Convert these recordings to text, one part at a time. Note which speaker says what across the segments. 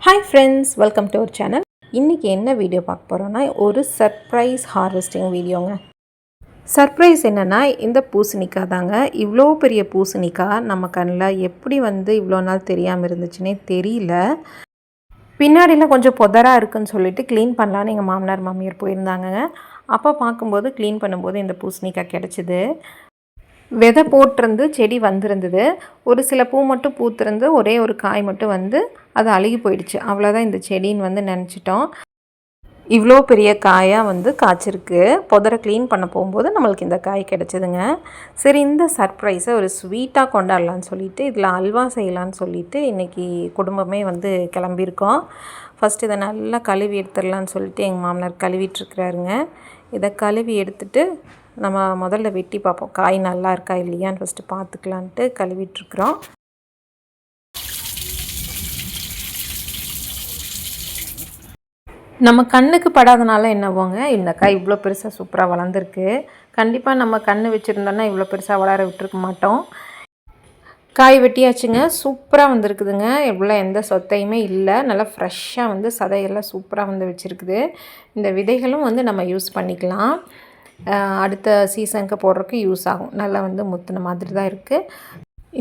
Speaker 1: Hi friends, welcome to our channel. இன்னைக்கு என்ன video பார்க்க போறோம்னா ஒரு சர்ப்ரைஸ் ஹார்வெஸ்டிங் வீடியோங்க. சர்ப்ரைஸ் என்னன்னா இந்த பூசணிக்காய் தாங்க. இவ்வளோ பெரிய பூசணிக்காய் நம்ம கண்ணில் எப்படி இவ்வளோ நாள் தெரியாமல் இருந்துச்சுன்னே தெரியல. பின்னாடிலாம் கொஞ்சம் பொதராக இருக்குன்னு சொல்லிட்டு க்ளீன் பண்ணலான்னு எங்கள் மாமனார் மாமியார் போயிருந்தாங்க. அப்போ பார்க்கும்போது க்ளீன் பண்ணும்போது இந்த பூசணிக்காய் கிடச்சிது. விதை போட்டிருந்து செடி வந்திருந்தது. ஒரு சில பூ மட்டும் பூத்திருந்து ஒரே ஒரு காய் மட்டும் அது அழுகி போயிடுச்சு. அவ்வளோதான் இந்த செடின்னு நினச்சிட்டோம். இவ்வளோ பெரிய காயாக காய்ச்சிருக்கு. புதரை க்ளீன் பண்ண போகும்போது நம்மளுக்கு இந்த காய் கிடச்சிதுங்க. சரி, இந்த சர்ப்ரைஸை ஒரு ஸ்வீட்டாக கொண்டாடலான்னு சொல்லிவிட்டு இதில் அல்வா செய்யலான்னு சொல்லிவிட்டு இன்றைக்கி குடும்பமே கிளம்பியிருக்கோம். ஃபஸ்ட்டு இதை நல்லா கழுவி எடுத்துடலான்னு சொல்லிட்டு எங்கள் மாமனார் கழுவிட்டுருக்குறாருங்க. இதை கழுவி எடுத்துகிட்டு நம்ம முதல்ல வெட்டி பார்ப்போம், காய் நல்லா இருக்கா இல்லையான்னு ஃபஸ்ட்டு பார்த்துக்கலான்ட்டு கழுவிட்டுருக்குறோம். நம்ம கண்ணுக்கு படாதனால என்னவோங்க, இந்த காய் இவ்வளோ பெருசாக சூப்பராக வளர்ந்துருக்கு. கண்டிப்பாக நம்ம கண் வச்சுருந்தோன்னா இவ்வளோ பெருசாக வளர விட்டுருக்க மாட்டோம். காய் வெட்டியாச்சுங்க. சூப்பராக வந்திருக்குதுங்க. இவ்வளோ எந்த சொத்தையுமே இல்லை. நல்லா ஃப்ரெஷ்ஷாக சதையெல்லாம் சூப்பராக வச்சுருக்குது. இந்த விதைகளும் நம்ம யூஸ் பண்ணிக்கலாம். அடுத்த சீசனுக்கு போடுறதுக்கு யூஸ் ஆகும். நல்லா முத்தின மாதிரி தான் இருக்குது.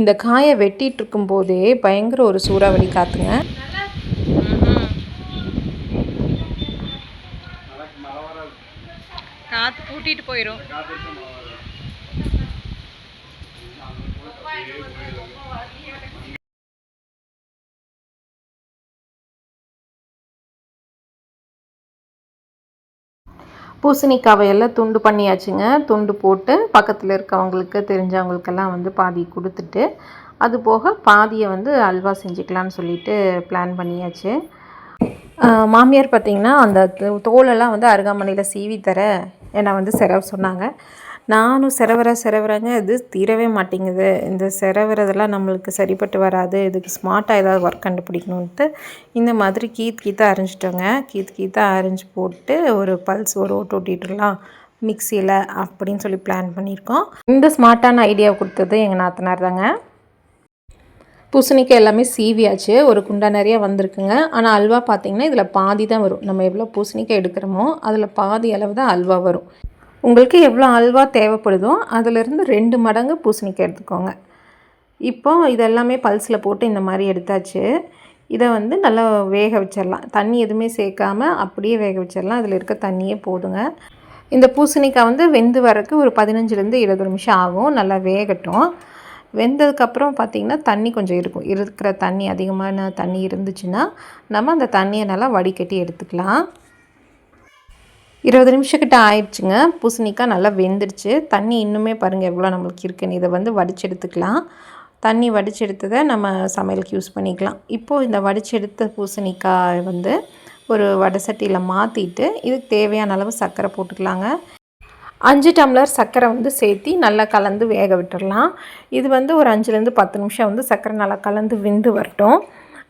Speaker 1: இந்த காயை வெட்டிகிட்டு இருக்கும்போதே பயங்கர ஒரு சூறாவளி காற்றுங்க.
Speaker 2: காற்று கூட்டிகிட்டு போயிடும்.
Speaker 1: பூசணிக்காவை எல்லாம் துண்டு பண்ணியாச்சுங்க. துண்டு போட்டு பக்கத்தில் இருக்கவங்களுக்கு தெரிஞ்சவங்களுக்கெல்லாம் பாதி கொடுத்துட்டு, அது போக பாதியை அல்வா செஞ்சுக்கலான்னு சொல்லிட்டு பிளான் பண்ணியாச்சு. மாமியார் பார்த்திங்கன்னா அந்த தோலெல்லாம் அருகாமனையில் சீவி தர என்னை செரவ சொன்னாங்க. நானும் செரவரங்க இது தீரவே மாட்டேங்குது. இந்த செரவரதெல்லாம் நம்மளுக்கு சரிப்பட்டு வராது. இதுக்கு ஸ்மார்ட்டாக ஏதாவது ஒர்க் கண்டுபிடிக்கணுன்ட்டு இந்த மாதிரி கீத்தாக அரைஞ்சிட்டோங்க. கீத்தாக அரைஞ்சி போட்டு ஒரு பல்ஸ் ஒரு ஓட்டு ஓட்டிட்டுலாம் மிக்சியில் அப்படின்னு சொல்லி பிளான் பண்ணியிருக்கோம். இந்த ஸ்மார்ட்டான ஐடியாவை கொடுத்தது எங்கள் நாத்தனார் தாங்க. பூசணிக்காய் எல்லாமே சீவியாச்சு. ஒரு குண்டா நிறையா வந்திருக்குங்க. ஆனால் அல்வா பார்த்திங்கன்னா இதில் பாதி தான் வரும். நம்ம எவ்வளோ பூசணிக்காய் எடுக்கிறோமோ அதில் பாதி அளவு தான் அல்வா வரும். உங்களுக்கு எவ்வளோ அல்வா தேவைப்படுதோ அதிலிருந்து 2 மடங்கு பூசணிக்காய் எடுத்துக்கோங்க. இப்போது இதெல்லாமே பல்ஸில் போட்டு இந்த மாதிரி எடுத்தாச்சு. இதை நல்லா வேக வச்சிடலாம். தண்ணி எதுவுமே சேர்க்காமல் அப்படியே வேக வச்சிடலாம். அதில் இருக்க தண்ணியே போதுங்க. இந்த பூசணிக்காய் வெந்து வரக்கு ஒரு 15லேருந்து 20 நிமிஷம் ஆகும். நல்லா வேகட்டும். வெந்ததுக்கப்புறம் பார்த்திங்கன்னா தண்ணி கொஞ்சம் இருக்கும். இருக்கிற தண்ணி அதிகமான தண்ணி இருந்துச்சுன்னா நம்ம அந்த தண்ணியை நல்லா வடிகட்டி எடுத்துக்கலாம். 20 நிமிஷக்கிட்ட ஆயிடுச்சுங்க. பூசணிக்காய் நல்லா வெந்துடுச்சு. தண்ணி இன்னுமே பாருங்கள் எவ்வளோ நம்மளுக்கு இருக்குன்னு. இதை வடித்து எடுத்துக்கலாம். தண்ணி வடித்து எடுத்ததை நம்ம சமையலுக்கு யூஸ் பண்ணிக்கலாம். இப்போது இந்த வடித்து எடுத்த பூசணிக்காய் ஒரு வடை சட்டியில் மாற்றிட்டு இதுக்கு தேவையான அளவு சர்க்கரை போட்டுக்கலாங்க. 5 டம்ளர் சர்க்கரை சேர்த்தி நல்லா கலந்து வேக விட்டுடலாம். இது ஒரு 5லேருந்து 10 நிமிஷம் சர்க்கரை நல்லா கலந்து வெந்து வரட்டும்.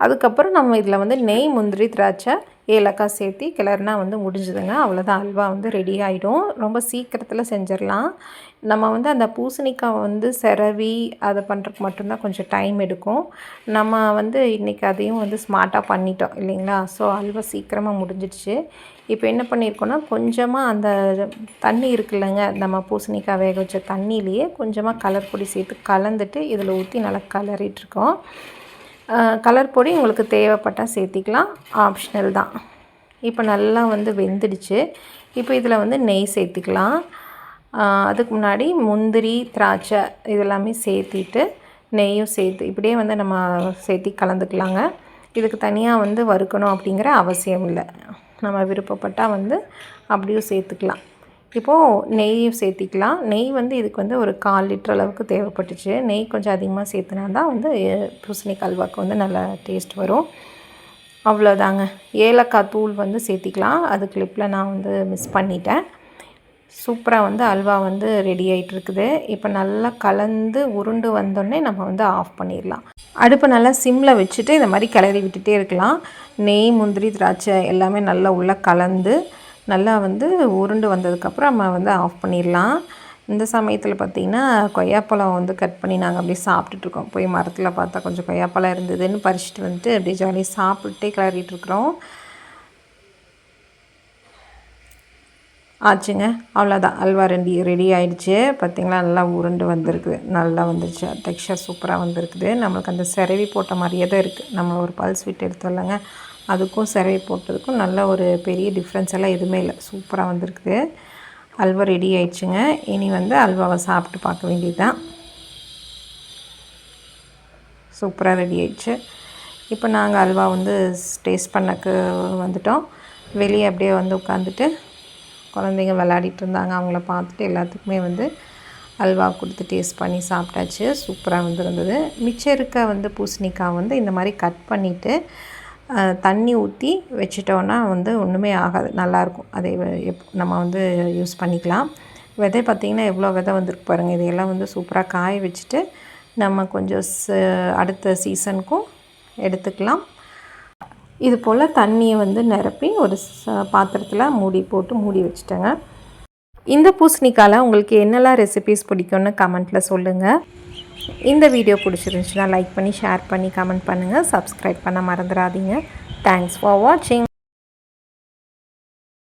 Speaker 1: அதுக்கப்புறம் நம்ம இதில் நெய், முந்திரி, திராட்சை, ஏலக்காய் சேர்த்தி கிளறுனா முடிஞ்சுதுங்க. அவ்வளோதான், அல்வா ரெடி ஆகிடும். ரொம்ப சீக்கிரத்தில் செஞ்சிடலாம். நம்ம அந்த பூசணிக்காய் செரவி அதை பண்ணுறதுக்கு மட்டும்தான் கொஞ்சம் டைம் எடுக்கும். நம்ம இன்றைக்கி அதையும் ஸ்மார்ட்டாக பண்ணிட்டோம் இல்லைங்களா? ஸோ அல்வா சீக்கிரமாக முடிஞ்சிடுச்சு. இப்போ என்ன பண்ணியிருக்கோன்னா கொஞ்சமாக அந்த தண்ணி இருக்குல்லங்க, நம்ம பூசணிக்காய் வேக வச்ச தண்ணியிலையே கொஞ்சமாக கலர் பொடி சேர்த்து கலந்துட்டு இதில் ஊற்றி நல்லா கலரிட்டுருக்கோம். கலர் பொடி உங்களுக்கு தேவைப்பட்டால் சேர்த்திக்கலாம், ஆப்ஷனல் தான். இப்போ நல்லா வெந்துடுச்சு. இப்போ இதில் நெய் சேர்த்திக்கலாம். அதுக்கு முன்னாடி முந்திரி, திராட்சை இதெல்லாமே சேர்த்திட்டு நெய்யும் சேர்த்து இப்படியே நம்ம சேர்த்தி கலந்துக்கலாங்க. இதுக்கு தனியாக வறுக்கணும் அப்படிங்கிற அவசியம் இல்லை. நம்ம விருப்பப்பட்டால் அப்படியும் சேர்த்துக்கலாம். இப்போது நெய்யும் சேர்த்திக்கலாம். நெய் இதுக்கு ஒரு 1/4 லிட்டர் அளவுக்கு தேவைப்பட்டுச்சு. நெய் கொஞ்சம் அதிகமாக சேர்த்துனா தான் பூசணிக்காய் அல்வாவுக்கு நல்ல டேஸ்ட் வரும். அவ்வளோதாங்க. ஏலக்காய் தூள் சேர்த்திக்கலாம். அது கிளிப்பில் நான் மிஸ் பண்ணிட்டேன். சூப்பராக அல்வா ரெடி ஆகிட்டுருக்குது. இப்போ நல்லா கலந்து உருண்டு வந்தோடனே நம்ம ஆஃப் பண்ணிடலாம். அடுப்பை நல்லா சிம்மில் வச்சுட்டு இந்த மாதிரி கிளறி விட்டுட்டே இருக்கலாம். நெய், முந்திரி, திராட்சை எல்லாமே நல்லா உள்ளே கலந்து நல்லா உருண்டு வந்ததுக்கப்புறம் நம்ம ஆஃப் பண்ணிடலாம். இந்த சமயத்தில் பார்த்திங்கன்னா கொய்யாப்பழம் வந்து கட் பண்ணி நாங்கள் அப்படியே சாப்பிட்டுட்ருக்கோம். போய் மரத்தில் பார்த்தா கொஞ்சம் கொய்யாப்பழம் இருந்ததுன்னு பறிச்சுட்டு வந்துட்டு அப்படியே ஜாலியாக சாப்பிட்டே கிளறிட்டுருக்குறோம். ஆச்சுங்க, அவ்வளோதான். அல்வா ரெடி ஆகிடுச்சு. பார்த்திங்களா, நல்லா உருண்டு வந்திருக்குது, நல்லா வந்துருச்சு. டெக்ஸ்சர் சூப்பராக வந்திருக்குது. நம்மளுக்கு அந்த சிரவி போட்ட மாதிரியே தான் இருக்குது. நம்ம ஒரு பல்ஸ் விட்டு எடுத்தோம்லங்க, அதுக்கும் சிரவி போட்டதுக்கும் நல்ல ஒரு பெரிய டிஃப்ரென்ஸ் எல்லாம் எதுவுமே இல்லை. சூப்பராக வந்திருக்குது. அல்வா ரெடி ஆயிடுச்சுங்க. இனி வந்து அல்வாவை சாப்பிட்டு பார்க்க வேண்டியது தான். சூப்பராக ரெடி ஆயிடுச்சு. இப்போ நாங்கள் அல்வா வந்து டேஸ்ட் பண்ணக்கு வந்துட்டோம். வெளியே அப்படியே வந்து உட்காந்துட்டு குழந்தைங்க விளையாடிட்டு இருந்தாங்க. அவங்கள பார்த்துட்டு எல்லாத்துக்குமே வந்து அல்வா கொடுத்து டேஸ்ட் பண்ணி சாப்பிட்டாச்சு. சூப்பராக வந்துருந்தது. மிச்சம் இருக்க வந்து பூசணிக்காய் வந்து இந்த மாதிரி கட் பண்ணிவிட்டு தண்ணி ஊற்றி வச்சிட்டோன்னா வந்து ஒன்றுமே ஆகாது, நல்லாயிருக்கும். அதை நம்ம வந்து யூஸ் பண்ணிக்கலாம். விதை பார்த்திங்கன்னா எவ்வளோ விதை வந்துருக்கு பாருங்கள். இதையெல்லாம் வந்து சூப்பராக காய வச்சுட்டு நம்ம கொஞ்சம் அடுத்த சீசனுக்கும் எடுத்துக்கலாம். இது போல் தண்ணியை வந்து நிரப்பி ஒரு பாத்திரத்தில் மூடி வச்சுட்டேங்க. இந்த பூசணிக்காயில் உங்களுக்கு என்னெல்லாம் ரெசிபீஸ் பிடிக்கும்னு கமெண்ட்டில் சொல்லுங்கள். இந்த வீடியோ பிடிச்சிருந்துச்சுன்னா லைக் பண்ணி ஷேர் பண்ணி கமெண்ட் பண்ணுங்கள். சப்ஸ்கிரைப் பண்ண மறந்துடாதீங்க. தேங்க்ஸ் ஃபார் வாட்சிங்.